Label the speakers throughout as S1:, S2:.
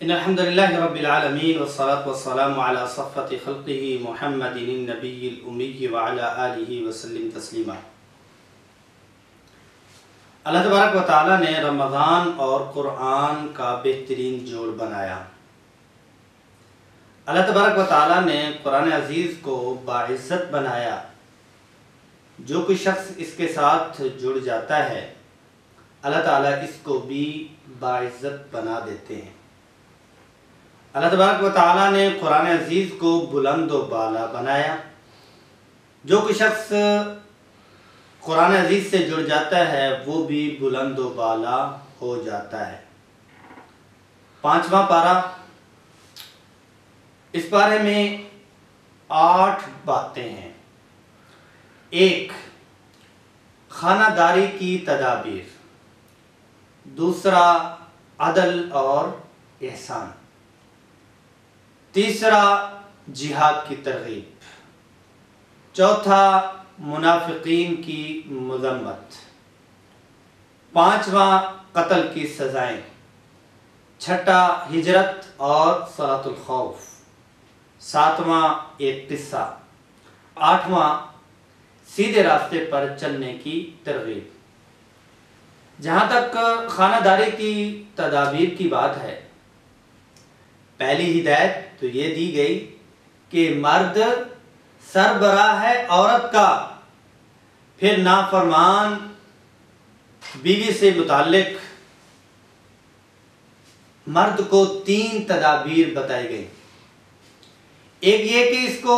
S1: ان الحمد للہ رب العالمین والصلاة والسلام علی صفوت خلقہ محمد النبی الامی وعلی آلہ وسلم تسلیما۔ اللہ تبارک و تعالیٰ نے رمضان اور قرآن کا بہترین جوڑ بنایا۔ اللہ تبارک و تعالیٰ نے قرآن عزیز کو باعزت بنایا۔ جو کوئی شخص اس کے ساتھ جڑ جاتا ہے اللہ تعالیٰ اس کو بھی باعزت بنا دیتے ہیں۔ اللہ تبارک و تعالیٰ نے قرآن عزیز کو بلند و بالا بنایا۔ جو کوئی شخص قرآن عزیز سے جڑ جاتا ہے وہ بھی بلند و بالا ہو جاتا ہے۔ 5واں پارہ، اس پارے میں 8 باتیں ہیں۔ 1، خانہ داری کی تدابیر۔ دوسرا، عدل اور احسان۔ تیسرا، جہاد کی ترغیب۔ چوتھا، منافقین کی مذمت۔ 5واں، قتل کی سزائیں۔ 6، ہجرت اور صلاۃ الخوف۔ 7واں، ایک قصہ۔ 8واں، سیدھے راستے پر چلنے کی ترغیب۔ جہاں تک خانہ داری کی تدابیر کی بات ہے، پہلی ہدایت تو یہ دی گئی کہ مرد سربراہ ہے عورت کا۔ پھر نافرمان بیوی سے متعلق مرد کو 3 تدابیر بتائی گئی۔ ایک یہ کہ اس کو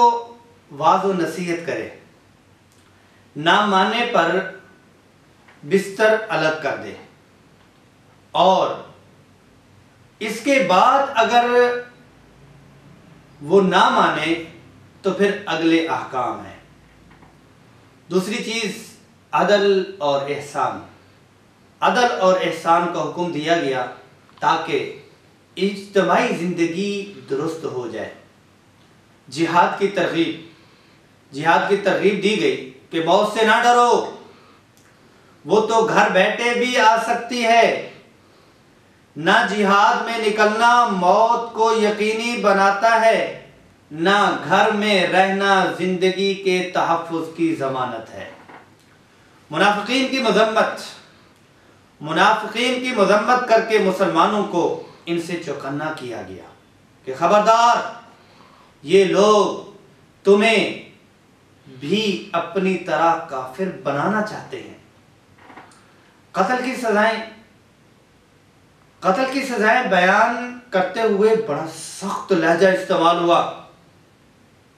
S1: واعظ و نصیحت کرے، نہ ماننے پر بستر الگ کر دے، اور اس کے بعد اگر وہ نہ مانے تو پھر اگلے احکام ہیں۔ دوسری چیز، عدل اور احسان۔ عدل اور احسان کا حکم دیا گیا تاکہ اجتماعی زندگی درست ہو جائے۔ جہاد کی ترغیب دی گئی کہ موت سے نہ ڈرو، وہ تو گھر بیٹھے بھی آ سکتی ہے۔ نہ جہاد میں نکلنا موت کو یقینی بناتا ہے، نہ گھر میں رہنا زندگی کے تحفظ کی ضمانت ہے۔ منافقین کی مذمت کر کے مسلمانوں کو ان سے چوکنا کیا گیا کہ خبردار، یہ لوگ تمہیں بھی اپنی طرح کافر بنانا چاہتے ہیں۔ قتل کی سزائیں بیان کرتے ہوئے بڑا سخت لہجہ استعمال ہوا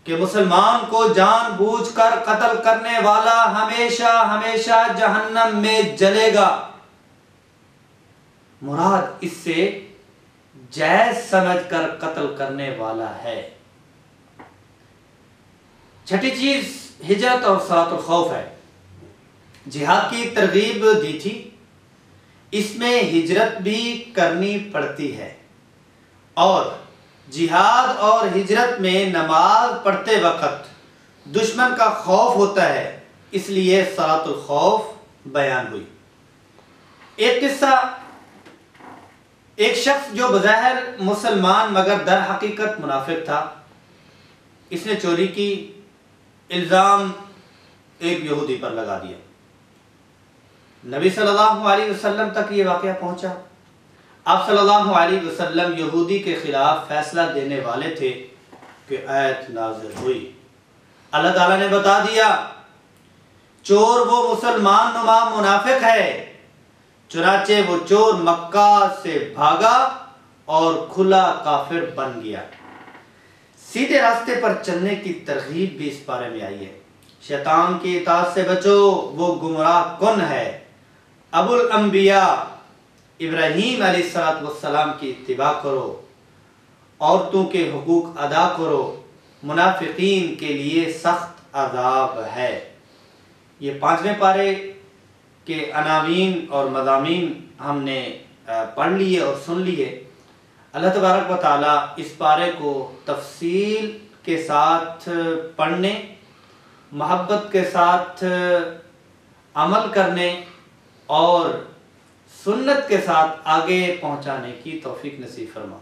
S1: کہ مسلمان کو جان بوجھ کر قتل کرنے والا ہمیشہ ہمیشہ جہنم میں جلے گا۔ مراد اس سے جائز سمجھ کر قتل کرنے والا ہے۔ 6ٹھی چیز، ہجرت اور صلاۃ الخوف ہے۔ جہاد کی ترغیب دی تھی، اس میں ہجرت بھی کرنی پڑتی ہے، اور جہاد اور ہجرت میں نماز پڑھتے وقت دشمن کا خوف ہوتا ہے، اس لیے صلاۃ الخوف بیان ہوئی۔ ایک قصہ، ایک شخص جو بظاہر مسلمان مگر در حقیقت منافق تھا، اس نے چوری کی، الزام ایک یہودی پر لگا دیا۔ نبی صلی اللہ علیہ وسلم تک یہ واقعہ پہنچا۔ آپ صلی اللہ علیہ وسلم یہودی کے خلاف فیصلہ دینے والے تھے کہ آیت نازل ہوئی۔ اللہ تعالیٰ نے بتا دیا، چور وہ مسلمان نما منافق ہے، چنانچہ وہ چور مکہ سے بھاگا اور کھلا کافر بن گیا۔ سیدھے راستے پر چلنے کی ترغیب بھی اس بارے میں آئی ہے۔ شیطان کی اطاعت سے بچو، وہ گمراہ کن ہے۔ ابو الانبیاء ابراہیم علیہ السلام کی اتباع کرو، عورتوں کے حقوق ادا کرو، منافقین کے لیے سخت عذاب ہے۔ یہ 5ویں پارے کے عناوین اور مضامین ہم نے پڑھ لیے اور سن لیے۔ اللہ تبارک و تعالیٰ اس پارے کو تفصیل کے ساتھ پڑھنے، محبت کے ساتھ عمل کرنے اور سنت کے ساتھ آگے پہنچانے کی توفیق نصیب فرما۔